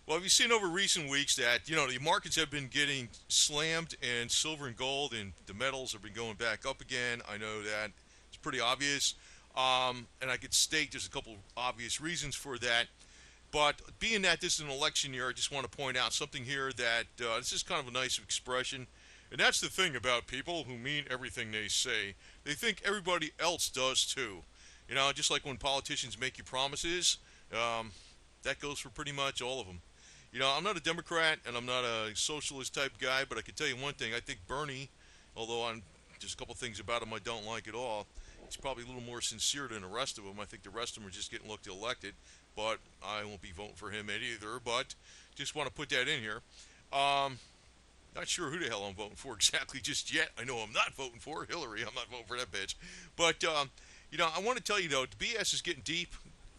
Well, have you seen over recent weeks that, the markets have been getting slammed and silver and gold and the metals have been going back up again? I know that it's pretty obvious. And I could state there's a couple obvious reasons for that. But being that this is an election year, I just want to point out something here that this is kind of a nice expression. And that's the thing about people who mean everything they say. They think everybody else does too. Just like when politicians make you promises, um, that goes for pretty much all of them. I'm not a Democrat and I'm not a socialist type guy, but I can tell you one thing. I think Bernie, although there's a couple things about him I don't like at all, he's probably a little more sincere than the rest of them. I think the rest of them are just getting looked elected, but I won't be voting for him either. But just want to put that in here. Um, Not sure who the hell I'm voting for exactly just yet. I know I'm not voting for Hillary. I'm not voting for that bitch. But I want to tell you though, the BS is getting deep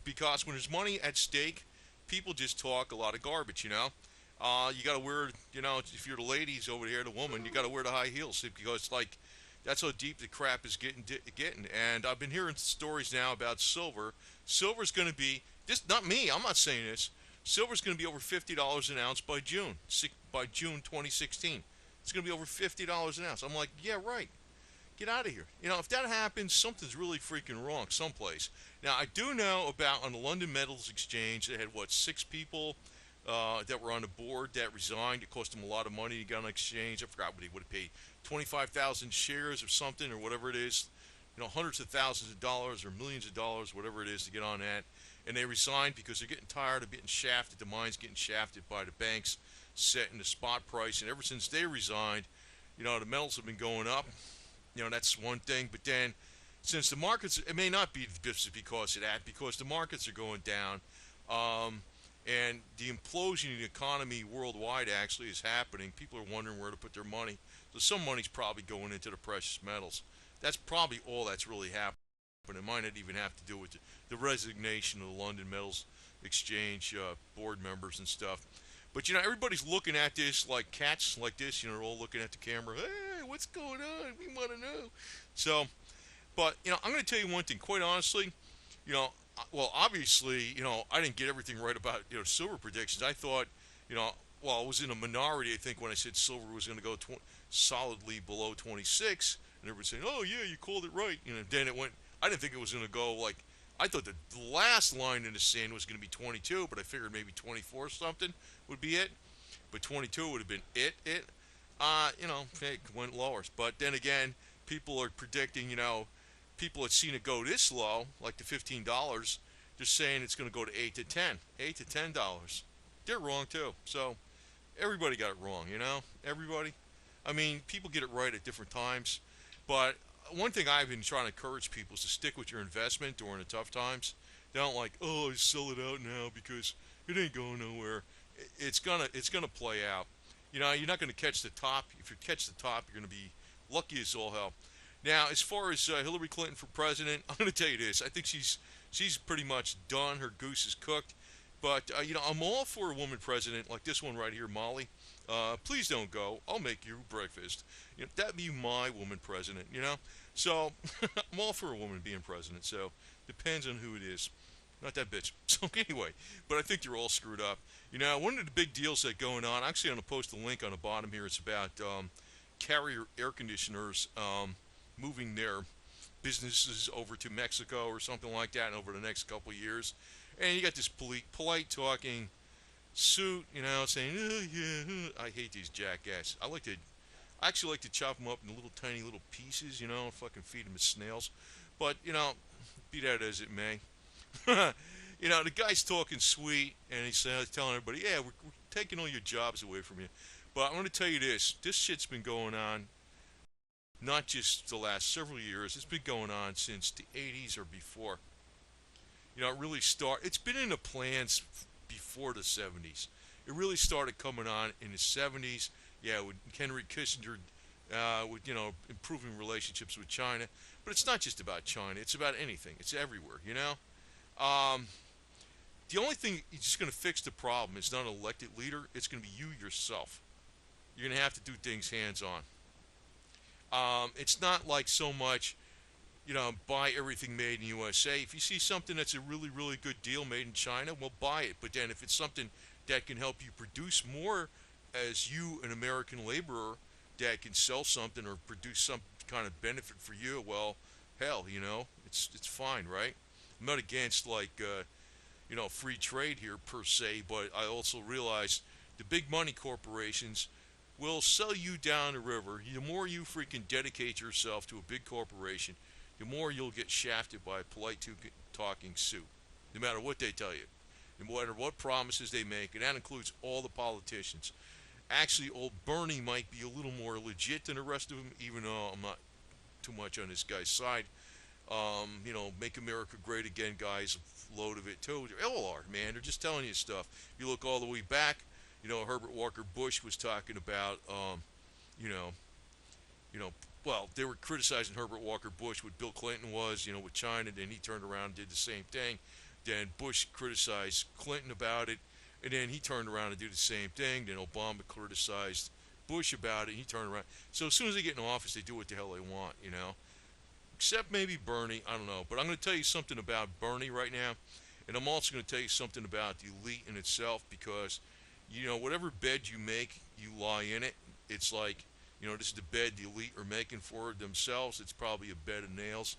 because when there's money at stake, people just talk a lot of garbage. You got to wear, if you're the ladies over here, the woman, you got to wear the high heels because like that's how deep the crap is getting. And I've been hearing stories now about silver. Silver's going to be this. Not me. I'm not saying this. Silver's going to be over $50 an ounce by June 2016. It's going to be over $50 an ounce. I'm like, yeah, right. Get out of here. If that happens, something's really freaking wrong someplace. Now, I do know about on the London Metals Exchange, they had, what, 6 people that were on the board that resigned. It cost them a lot of money to get on the exchange. I forgot what he would have paid, 25,000 shares or something or whatever it is. Hundreds of thousands of dollars or millions of dollars, whatever it is, to get on that. And they resigned because they're getting tired of getting shafted. The mine's getting shafted by the banks setting the spot price. And ever since they resigned, the metals have been going up. That's one thing. But then, since the markets, it may not be just because of that, because the markets are going down, and the implosion in the economy worldwide actually is happening. People are wondering where to put their money. So some money's probably going into the precious metals. That's probably all that's really happening. It might not even have to do with the resignation of the London Metals Exchange board members and stuff. But everybody's looking at this like cats, like this. They're all looking at the camera. Hey, what's going on? We want to know. So, but I'm going to tell you one thing. Quite honestly, well, obviously, I didn't get everything right about silver predictions. I thought, well, I was in a minority. I think when I said silver was going to go solidly below 26, and everybody saying, "Oh yeah, you called it right." Then it went. I didn't think it was going to go like. I thought the last line in the sand was going to be 22, but I figured maybe 24 something would be it. But 22 would have been it. It went lower. But then again, people are predicting, people had seen it go this low, like the $15. They're saying it's going to go to 8 to 10, $8 to $10. They're wrong too. So everybody got it wrong. Everybody. I mean, people get it right at different times, but one thing I've been trying to encourage people is to stick with your investment during the tough times. They don't like, oh, sell it out now because it ain't going nowhere. It's gonna play out. You're not gonna catch the top. If you catch the top, you're gonna be lucky as all hell. Now, as far as Hillary Clinton for president, I'm gonna tell you this. I think she's pretty much done. Her goose is cooked. But I'm all for a woman president like this one right here, Molly. Please don't go. I'll make you breakfast. That'd be my woman president. So I'm all for a woman being president. So depends on who it is. Not that bitch. So anyway, but I think you're all screwed up. One of the big deals that going on. Actually, I'm gonna post a link on the bottom here. It's about Carrier air conditioners moving their businesses over to Mexico or something like that over the next couple of years. And you got this polite talking suit, saying, oh, yeah, I hate these jackass. I actually like to chop them up in little tiny little pieces, fucking feed them as snails. But, be that as it may. The guy's talking sweet, and he's telling everybody, yeah, we're taking all your jobs away from you. But I'm going to tell you this shit's been going on not just the last several years. It's been going on since the 80s or before. It's been in the plans before the 70s. It really started coming on in the 70s. Yeah, with Henry Kissinger, with improving relationships with China. But it's not just about China. It's about anything. It's everywhere. The only thing that's just going to fix the problem is not an elected leader. It's going to be you yourself. You're going to have to do things hands on. It's not like so much, buy everything made in USA. If you see something that's a really, really good deal made in China, well, buy it. But then if it's something that can help you produce more as you, an American laborer, that can sell something or produce some kind of benefit for you, well, hell, it's fine, right? I'm not against free trade here per se, but I also realize the big money corporations will sell you down the river. The more you freaking dedicate yourself to a big corporation, the more you'll get shafted by a polite talking suit, no matter what they tell you, no matter what promises they make, and that includes all the politicians. Actually, old Bernie might be a little more legit than the rest of them, even though I'm not too much on this guy's side. Make America great again, guys. A load of it too. They all are, man. They're just telling you stuff. You look all the way back. Herbert Walker Bush was talking about, you know, well, they were criticizing Herbert Walker Bush, what Bill Clinton was, with China. Then he turned around and did the same thing. Then Bush criticized Clinton about it, and then he turned around and did the same thing. Then Obama criticized Bush about it, and he turned around. So as soon as they get in office, they do what the hell they want. Except maybe Bernie, I don't know. But I'm going to tell you something about Bernie right now, and I'm also going to tell you something about the elite in itself, because, whatever bed you make, you lie in it. It's like, this is the bed the elite are making for themselves. It's probably a bed of nails.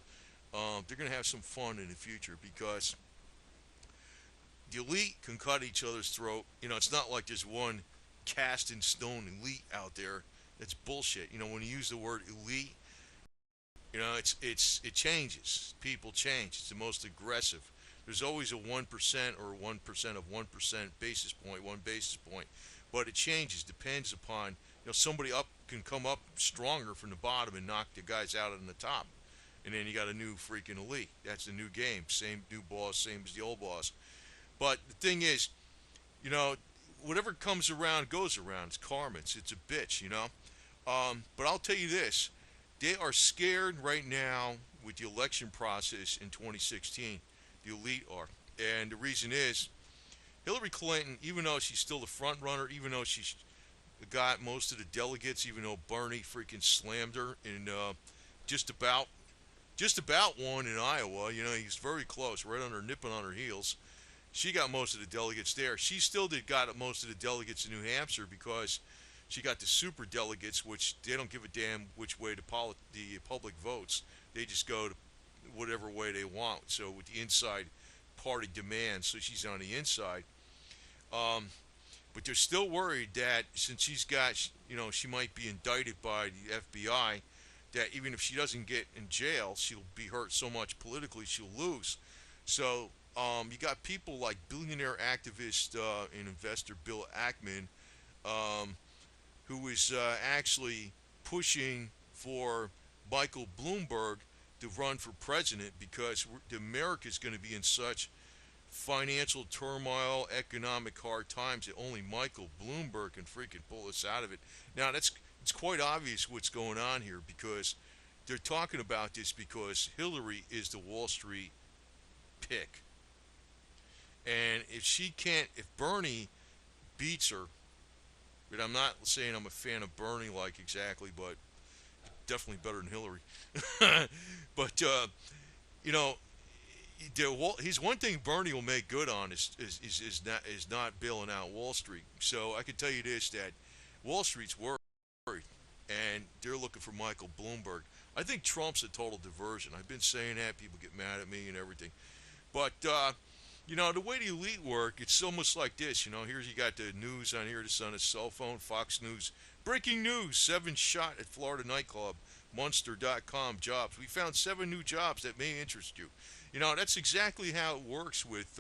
They're going to have some fun in the future, because the elite can cut each other's throat. It's not like there's one cast in stone elite out there. That's bullshit. When you use the word elite, it changes. People change. It's the most aggressive. There's always a 1% or 1% of 1% basis point, 1 basis point, but it changes. Depends upon somebody up can come up stronger from the bottom and knock the guys out on the top, and then you got a new freaking elite. That's the new game. Same new boss, same as the old boss. But the thing is, whatever comes around goes around. It's karma. It's a bitch. But I'll tell you this. They are scared right now with the election process in 2016. The elite are. And the reason is Hillary Clinton, even though she's still the front runner, even though she's got most of the delegates, even though Bernie freaking slammed her in just about won in Iowa. He's very close, right on her, nipping on her heels. She got most of the delegates there. She still got most of the delegates in New Hampshire, because she got the super delegates, which they don't give a damn which way the public votes. They just go to whatever way they want. So with the inside party demands, so she's on the inside. But they're still worried that since she might be indicted by the FBI, that even if she doesn't get in jail, she'll be hurt so much politically she'll lose. So you got people like billionaire activist and investor Bill Ackman, who is actually pushing for Michael Bloomberg to run for president, because America is going to be in such financial turmoil, economic hard times, that only Michael Bloomberg can freaking pull us out of it. Now, it's quite obvious what's going on here, because they're talking about this because Hillary is the Wall Street pick. And if Bernie beats her, but I'm not saying I'm a fan of Bernie exactly, but definitely better than Hillary. But he's one thing Bernie will make good on is not bailing out Wall Street. So I can tell you this, that Wall Street's worried, and they're looking for Michael Bloomberg. I think Trump's a total diversion. I've been saying that. People get mad at me and everything. But the way the elite work, it's almost like this. Here's, you got the news on here. This on his cell phone. Fox News. Breaking news. 7 shot at Florida nightclub. Monster.com jobs. We found 7 new jobs that may interest you. That's exactly how it works with,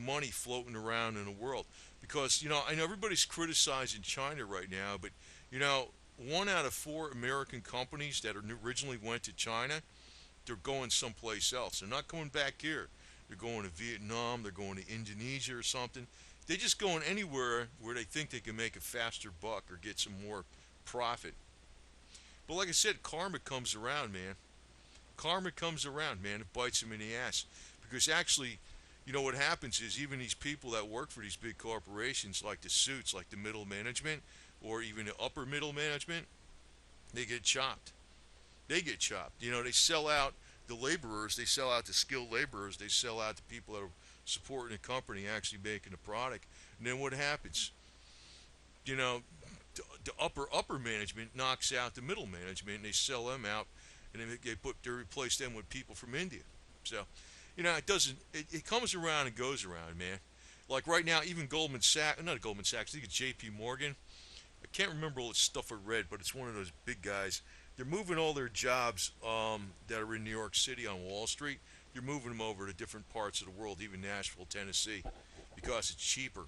money floating around in the world. Because, I know everybody's criticizing China right now, but, 1 out of 4 American companies that originally went to China, they're going someplace else. They're not coming back here. They're going to Vietnam. They're going to Indonesia or something. They're just going anywhere where they think they can make a faster buck or get some more profit. But like I said, karma comes around, man. Karma comes around, man. It bites them in the ass. Because actually, what happens is, even these people that work for these big corporations, like the suits, like the middle management, or even the upper middle management, they get chopped. They get chopped. They sell out the laborers, they sell out the skilled laborers, they sell out the people that are supporting the company, actually making the product. And then what happens? You know, the upper management knocks out the middle management, and they sell them out, and then they replace them with people from India. So, it doesn't. It comes around and goes around, man. Like right now, even Goldman Sachs, not Goldman Sachs, I think it's J.P. Morgan. I can't remember all the stuff I read, but it's one of those big guys. They're moving all their jobs that are in New York City on Wall Street. They're moving them over to different parts of the world, even Nashville, Tennessee, because it's cheaper.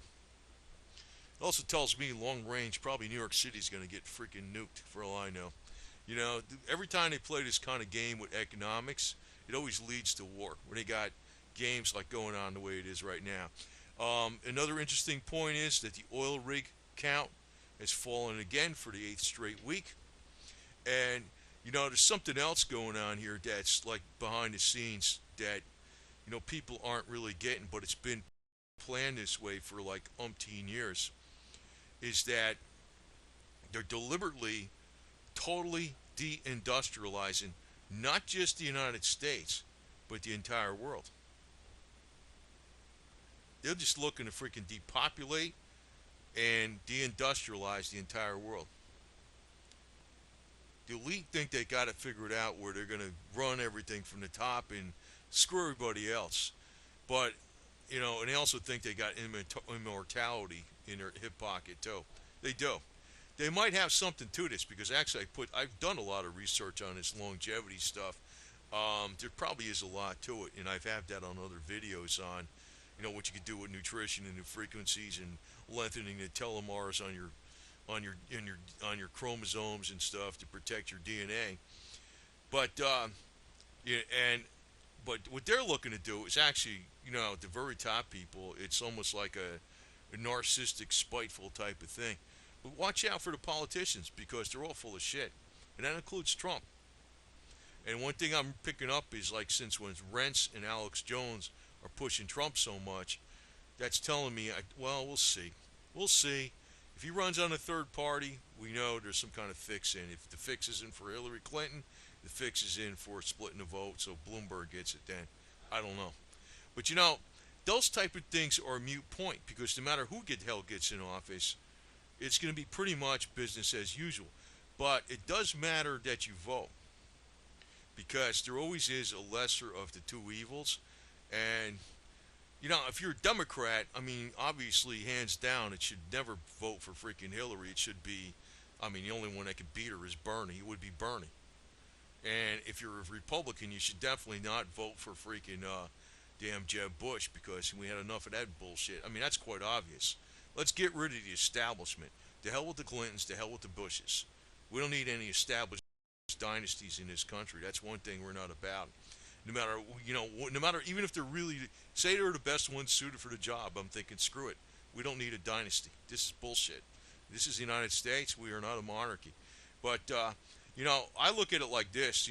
It also tells me long range, probably New York City's going to get freaking nuked, for all I know. Every time they play this kind of game with economics, it always leads to war. When they got games like going on the way it is right now. Another interesting point is that the oil rig count has fallen again for the eighth straight week. And, there's something else going on here that's like behind the scenes that, people aren't really getting, but it's been planned this way for like umpteen years, is that they're deliberately, totally deindustrializing not just the United States, but the entire world. They're just looking to freaking depopulate and deindustrialize the entire world. The elite think they got it figured out where they're going to run everything from the top and screw everybody else. But, and they also think they got immortality in their hip pocket, too. They do. They might have something to this because actually I've done a lot of research on this longevity stuff. There probably is a lot to it, and I've had that on other videos on, what you could do with nutrition and new frequencies and lengthening the telomeres on your chromosomes and stuff to protect your DNA. But yeah, but what they're looking to do is actually, the very top people, it's almost like a narcissistic, spiteful type of thing. But watch out for the politicians because they're all full of shit, and that includes Trump. And one thing I'm picking up is like since when Rents and Alex Jones are pushing Trump so much, that's telling me, well, we'll see. We'll see. If he runs on a third party, we know there's some kind of fix in. If the fix isn't for Hillary Clinton, the fix is in for splitting the vote, so Bloomberg gets it then. I don't know. But those type of things are a mute point because no matter who the hell gets in office, it's going to be pretty much business as usual. But it does matter that you vote because there always is a lesser of the two evils. And, if you're a Democrat, I mean, obviously, hands down, it should never vote for freaking Hillary. It should be, the only one that could beat her is Bernie. It would be Bernie. And if you're a Republican, you should definitely not vote for freaking damn Jeb Bush because we had enough of that bullshit. That's quite obvious. Let's get rid of the establishment. To hell with the Clintons, to hell with the Bushes. We don't need any established dynasties in this country. That's one thing we're not about. No matter, even if they're really, say they're the best ones suited for the job, I'm thinking, screw it. We don't need a dynasty. This is bullshit. This is the United States. We are not a monarchy. But, I look at it like this,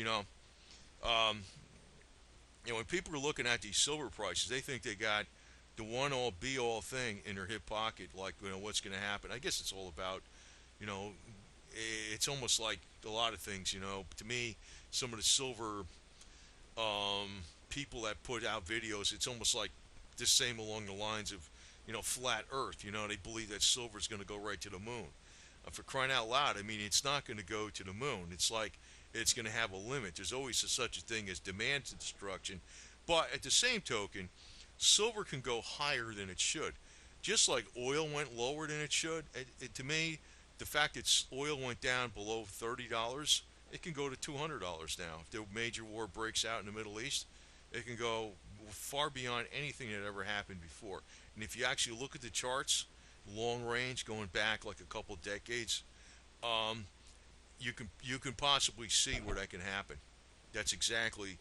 when people are looking at these silver prices, they think they got the one all be all thing in their hip pocket, like, what's going to happen. I guess it's all about, it's almost like a lot of things, to me, some of the silver people that put out videos, it's almost like the same along the lines of, flat earth, they believe that silver is going to go right to the moon. For crying out loud, it's not going to go to the moon. It's like it's going to have a limit. There's always such a thing as demand destruction. But at the same token, silver can go higher than it should. Just like oil went lower than it should, to me, the fact that oil went down below $30, it can go to $200 now. If the major war breaks out in the Middle East, it can go far beyond anything that ever happened before. And if you actually look at the charts, long range, going back like a couple decades, you can possibly see where that can happen. That's exactly,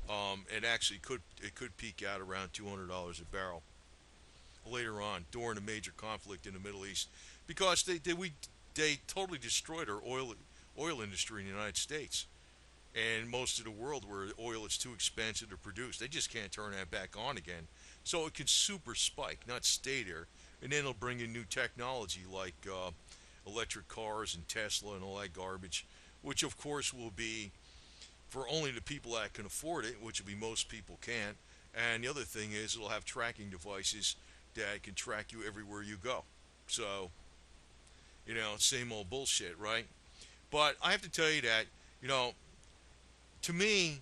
it could peak out around $200 a barrel later on during a major conflict in the Middle East, because they totally destroyed our oil industry in the United States and most of the world where oil is too expensive to produce. They just can't turn that back on again. So it can super spike, not stay there. And then they'll bring in new technology like electric cars and Tesla and all that garbage, which of course will be for only the people that can afford it, which will be most people can't. And the other thing is it'll have tracking devices that can track you everywhere you go. So, same old bullshit, right? But I have to tell you that, you know, to me,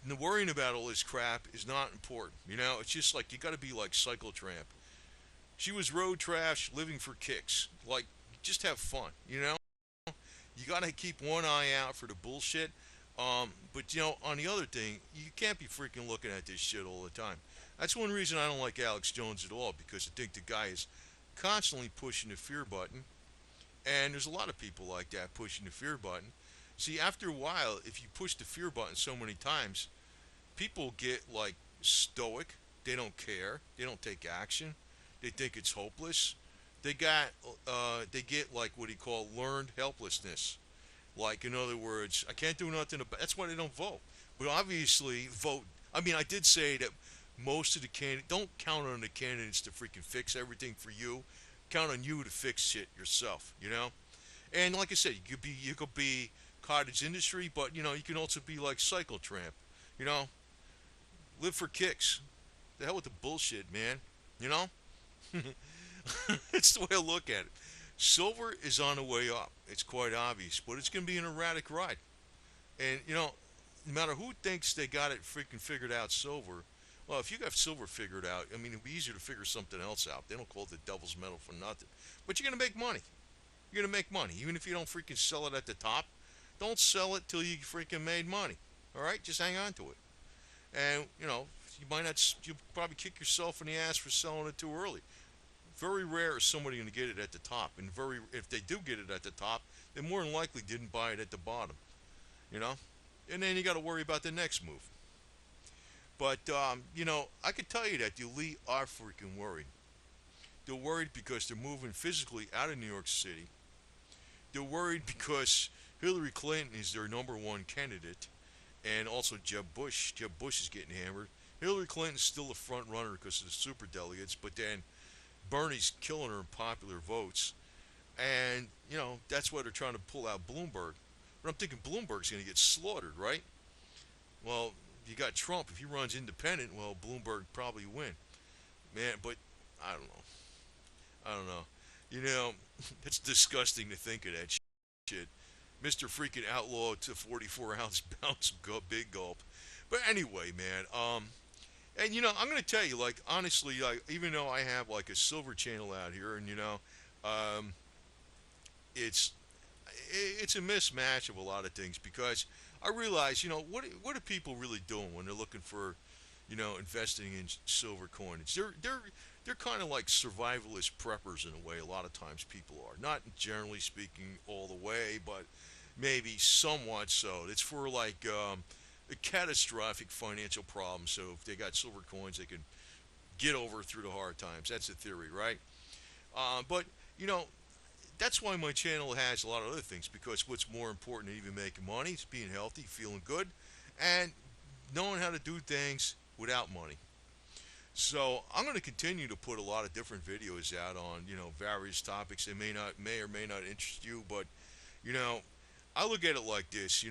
the worrying about all this crap is not important. It's just like you got to be like Cyclotramp. She was road trash, living for kicks. Like, just have fun. You got to keep one eye out for the bullshit. But on the other thing, you can't be freaking looking at this shit all the time. That's one reason I don't like Alex Jones at all, because I think the guy is constantly pushing the fear button, and there's a lot of people like that pushing the fear button. See, after a while, if you push the fear button so many times, people get like stoic. They don't care. They don't take action. They think it's hopeless. They get like what he called learned helplessness. Like, in other words, I can't do nothing about. That's why they don't vote. But obviously, vote. I mean, I did say that most of the candidates don't count on the candidates to freaking fix everything for you. Count on you to fix shit yourself. And like I said, you could be cottage industry, but you can also be like Cyclotramp. You know, live for kicks. The hell with the bullshit, man. You know, it's the way I look at it. Silver is on the way up. It's quite obvious, but it's going to be an erratic ride. And no matter who thinks they got it freaking figured out, silver. Well, if you got silver figured out, I mean, it'd be easier to figure something else out. They don't call it the devil's metal for nothing. But you're going to make money. You're going to make money. Even if you don't freaking sell it at the top, don't sell it till you freaking made money. All right? Just hang on to it. And, you'll probably kick yourself in the ass for selling it too early. Very rare is somebody going to get it at the top. And if they do get it at the top, they more than likely didn't buy it at the bottom. You know? And then you got to worry about the next move. But, I could tell you that the elite are freaking worried. They're worried because they're moving physically out of New York City. They're worried because Hillary Clinton is their number one candidate, and also Jeb Bush. Jeb Bush is getting hammered. Hillary Clinton's still the front runner because of the super delegates, but then Bernie's killing her in popular votes. And, that's why they're trying to pull out Bloomberg. But I'm thinking Bloomberg's going to get slaughtered, right? Well, you got Trump. If he runs independent, well, Bloomberg probably win. Man, but I don't know. I don't know. It's disgusting to think of that shit. Mr. freaking outlaw to 44-ounce bounce big gulp. But anyway, man. And I'm gonna tell you, like, honestly, like, even though I have like a silver channel out here, and um, it's it's a mismatch of a lot of things, because I realize, what are people really doing when they're looking for, investing in silver coinage? They're kind of like survivalist preppers in a way. A lot of times people are, not generally speaking all the way, but maybe somewhat so. It's for like a catastrophic financial problem. So if they got silver coins, they can get over through the hard times. That's the theory, right? But that's why my channel has a lot of other things, because what's more important than even making money is being healthy, feeling good, and knowing how to do things without money. So I'm going to continue to put a lot of different videos out on various topics that may or may not interest you, but I look at it like this.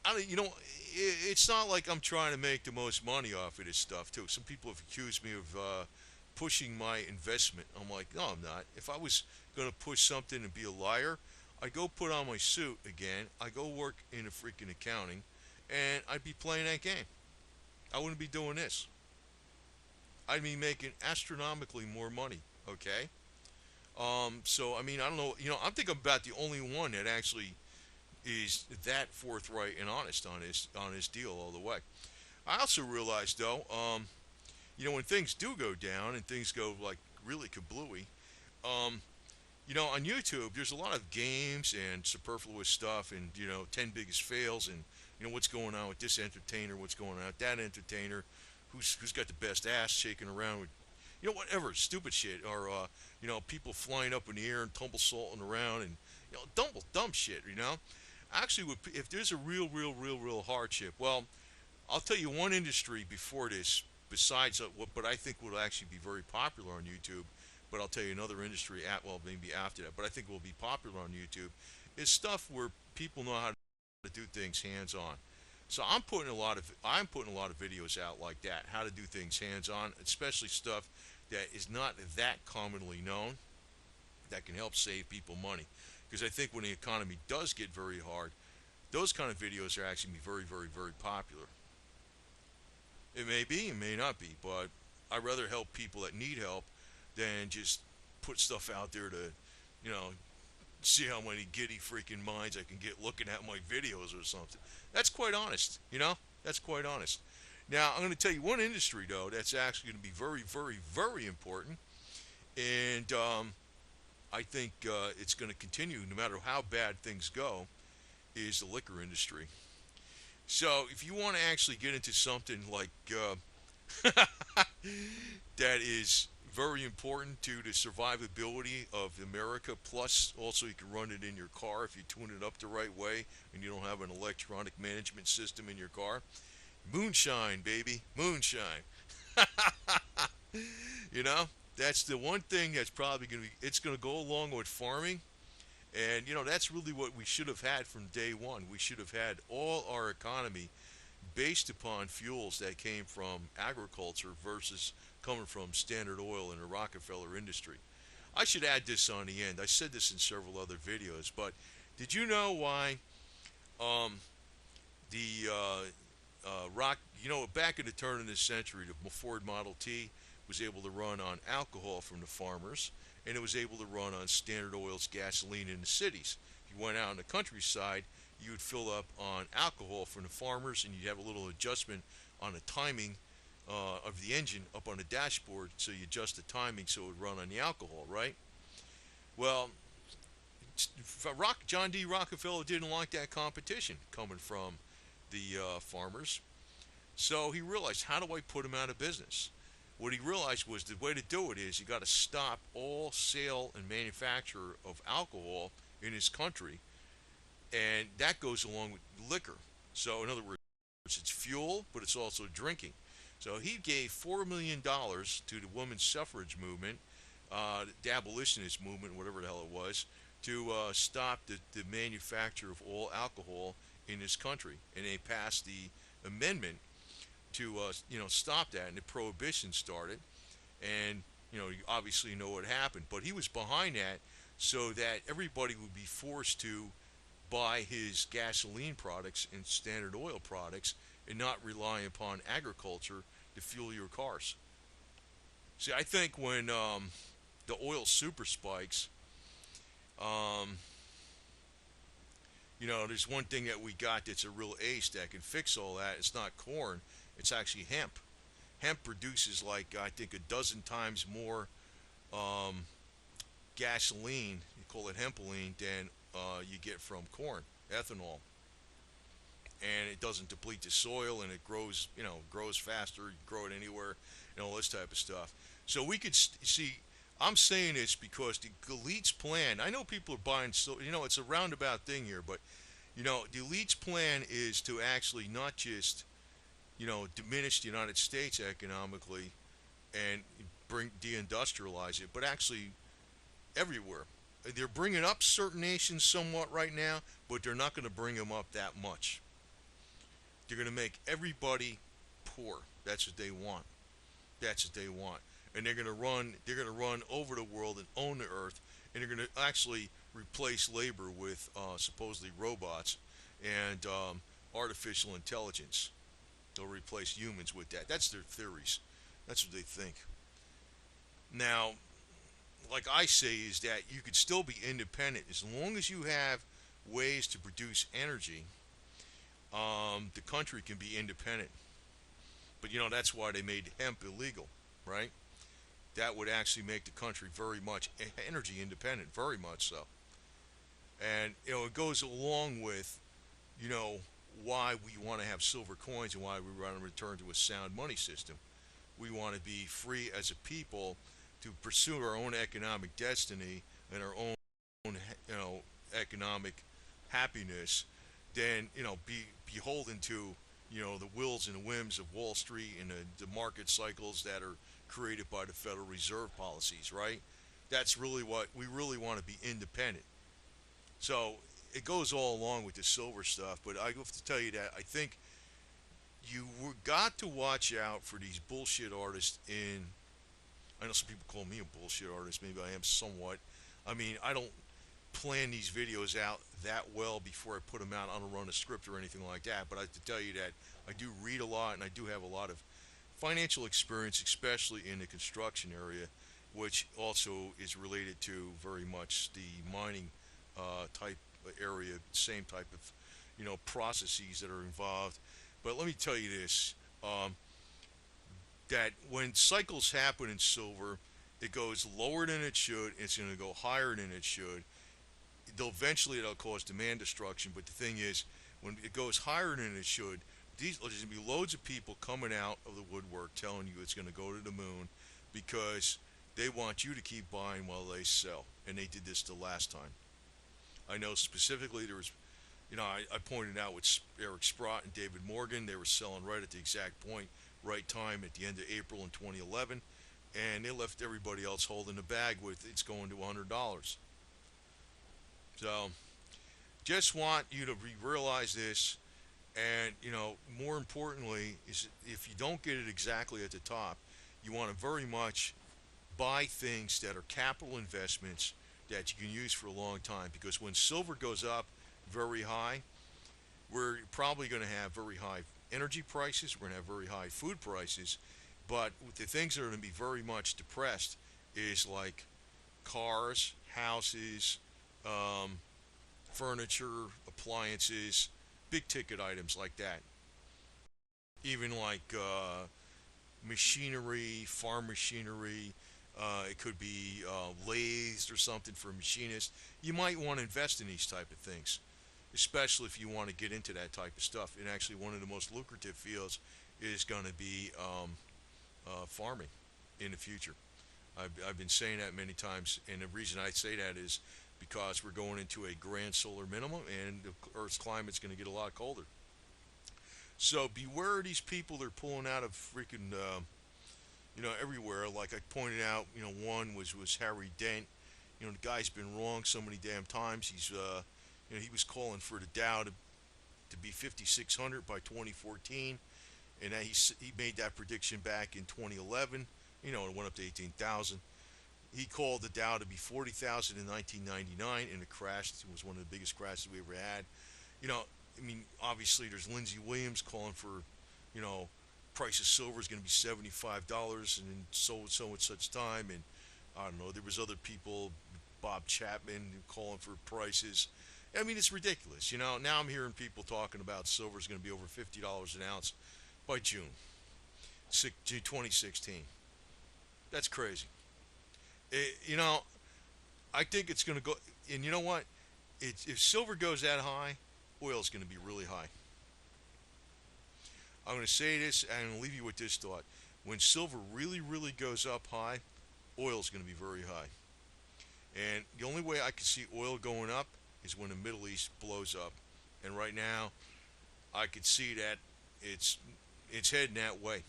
It's not like I'm trying to make the most money off of this stuff too. Some people have accused me of pushing my investment. I'm like, no, I'm not. If I was going to push something and be a liar, I'd go put on my suit again. I'd go work in a freaking accounting, and I'd be playing that game. I wouldn't be doing this. I'd be making astronomically more money. Okay. So I mean, I don't know. I think I'm about the only one that actually is that forthright and honest on his deal all the way. I also realized though, when things do go down and things go like really kablooey, um, on YouTube, there's a lot of games and superfluous stuff, and 10 biggest fails, and what's going on with this entertainer, what's going on with that entertainer, who's got the best ass shaking around with, whatever stupid shit, or people flying up in the air and tumble salting around, and dumb shit. Actually, if there's a real hardship, well, I'll tell you one industry before this, besides but I think will actually be very popular on YouTube. But I'll tell you another industry maybe after that, but I think will be popular on YouTube, is stuff where people know how to do things hands on. So I'm putting a lot of videos out like that, how to do things hands on, especially stuff that is not that commonly known that can help save people money. Because I think when the economy does get very hard, those kind of videos are actually very, very, very popular. It may be, it may not be, but I'd rather help people that need help than just put stuff out there to, you know, see how many giddy freaking minds I can get looking at my videos or something. That's quite honest, you know? That's quite honest. Now, I'm going to tell you one industry, though, that's actually going to be very, very, very important. And I think it's going to continue no matter how bad things go, is the liquor industry. So, if you want to actually get into something like that is very important to the survivability of America. Plus, also you can run it in your car if you tune it up the right way and you don't have an electronic management system in your car. Moonshine, baby, moonshine. You know, that's the one thing that's probably going to be. It's going to go along with farming, and that's really what we should have had from day one. We should have had all our economy based upon fuels that came from agriculture versus coming from Standard Oil and the Rockefeller industry. I should add this on the end. I said this in several other videos, but did you know why um, the rock? Back in the turn of this century, the Ford Model T was able to run on alcohol from the farmers, and it was able to run on Standard Oil's gasoline in the cities. If you went out in the countryside, you would fill up on alcohol from the farmers, and you'd have a little adjustment on the timing of the engine up on the dashboard, so you adjust the timing so it would run on the alcohol, right? Well, John D. Rockefeller didn't like that competition coming from the farmers, so he realized, how do I put him out of business? What he realized was the way to do it is you got to stop all sale and manufacture of alcohol in his country, and that goes along with liquor. So, in other words, it's fuel, but it's also drinking. So he gave $4 million to the women's suffrage movement, the abolitionist movement, whatever the hell it was, to stop the manufacture of all alcohol in this country. And they passed the amendment to stop that, and the prohibition started. And you obviously know what happened, but he was behind that so that everybody would be forced to buy his gasoline products and Standard Oil products and not rely upon agriculture to fuel your cars. See, I think when the oil super spikes, um, there's one thing that we got that's a real ace that can fix all that. It's not corn, it's actually hemp. Hemp produces, like, I think, a dozen times more um, gasoline, you call it hempoline, than you get from corn, ethanol. And it doesn't deplete the soil, and it grows faster. You can grow it anywhere, all this type of stuff. So we could see. I'm saying this because the elite's plan. I know people are buying. So it's a roundabout thing here, but the elite's plan is to actually not just diminish the United States economically and bring deindustrialize it, but actually everywhere. They're bringing up certain nations somewhat right now, but they're not going to bring them up that much. They're going to make everybody poor. That's what they want. That's what they want. And they're going to run. They're going to run over the world and own the earth. And they're going to actually replace labor with supposedly robots and artificial intelligence. They'll replace humans with that. That's their theories. That's what they think. Now, like I say, is that you could still be independent as long as you have ways to produce energy. The country can be independent. But that's why they made hemp illegal, right? That would actually make the country very much energy independent, very much so. And it goes along with you know why we want to have silver coins and why we want to return to a sound money system. We want to be free as a people to pursue our own economic destiny and our own economic happiness than be beholden to the wills and the whims of Wall Street and the market cycles that are created by the Federal Reserve policies, right? That's really what we really want to be independent. So it goes all along with the silver stuff, but I have to tell you that I think got to watch out for these bullshit artists in. I know some people call me a bullshit artist. Maybe I am somewhat. I mean, I don't plan these videos out that well before I put them out. I don't run a script or anything like that. But I have to tell you that I do read a lot and I do have a lot of financial experience, especially in the construction area, which also is related to very much the mining type area, same type of processes that are involved. But let me tell you this: that when cycles happen in silver, it goes lower than it should. It's going to go higher than it should. It'll cause demand destruction. But the thing is, when it goes higher than it should, there's going to be loads of people coming out of the woodwork telling you it's going to go to the moon because they want you to keep buying while they sell. And they did this the last time. I know specifically there was, I pointed out with Eric Sprott and David Morgan, they were selling right at the exact point, right time at the end of April in 2011, and they left everybody else holding the bag with it's going to $100. So, just want you to realize this, and more importantly, is if you don't get it exactly at the top, you want to very much buy things that are capital investments that you can use for a long time. Because when silver goes up very high, we're probably going to have very high energy prices, we're going to have very high food prices, but the things that are going to be very much depressed is like cars, houses, furniture, appliances, big ticket items like that. Even like machinery, farm machinery. It could be lathes or something for a machinist. You might want to invest in these type of things, especially if you want to get into that type of stuff. And actually, one of the most lucrative fields is going to be farming in the future. I've been saying that many times, and the reason I say that is because we're going into a grand solar minimum, and the Earth's climate's going to get a lot colder. So beware of these people that are pulling out of freaking, everywhere. Like I pointed out, one was Harry Dent. The guy's been wrong so many damn times. He was calling for the Dow to be 5,600 by 2014, and he made that prediction back in 2011. It went up to 18,000. He called the Dow to be 40,000 in 1999, and it crashed. It was one of the biggest crashes we ever had. Obviously, there's Lindsey Williams calling for, price of silver is going to be $75 and so at such time. And I don't know, there was other people, Bob Chapman, calling for prices. It's ridiculous. Now I'm hearing people talking about silver is going to be over $50 an ounce by June 2016. That's crazy. I think it's going to go. And you know what? If silver goes that high, oil is going to be really high. I'm going to say this, and I'm going to leave you with this thought. When silver really, really goes up high, oil is going to be very high. And the only way I can see oil going up is when the Middle East blows up. And right now, I could see that it's heading that way.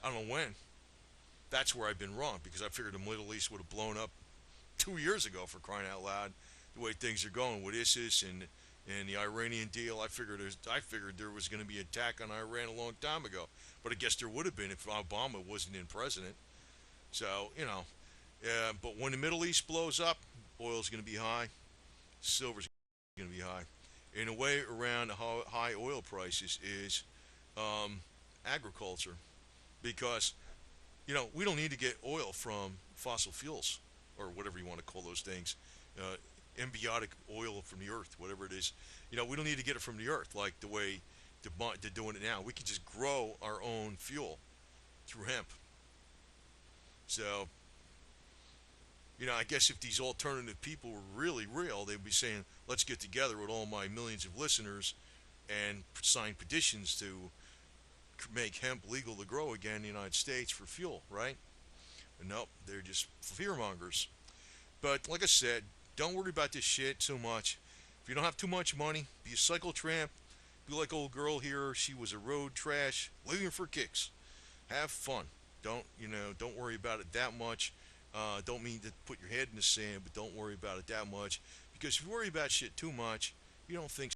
I don't know when. That's where I've been wrong, because I figured the Middle East would have blown up 2 years ago, for crying out loud. The way things are going with ISIS and the Iranian deal, I figured there was going to be an attack on Iran a long time ago. But I guess there would have been if Obama wasn't in president. So but when the Middle East blows up, oil's going to be high, silver's going to be high. And the way around the high oil prices is agriculture, because we don't need to get oil from fossil fuels or whatever you want to call those things, embiotic oil from the earth, whatever it is. We don't need to get it from the earth like the way they're doing it now. We can just grow our own fuel through hemp. So, I guess if these alternative people were really real, they'd be saying, let's get together with all my millions of listeners and sign petitions to make hemp legal to grow again in the United States for fuel, right? And nope, they're just fearmongers. But like I said, don't worry about this shit so much. If you don't have too much money, be a cycle tramp. Be like old girl here. She was a road trash, living for kicks. Have fun. Don't worry about it that much. Don't mean to put your head in the sand, but don't worry about it that much. Because if you worry about shit too much, you don't think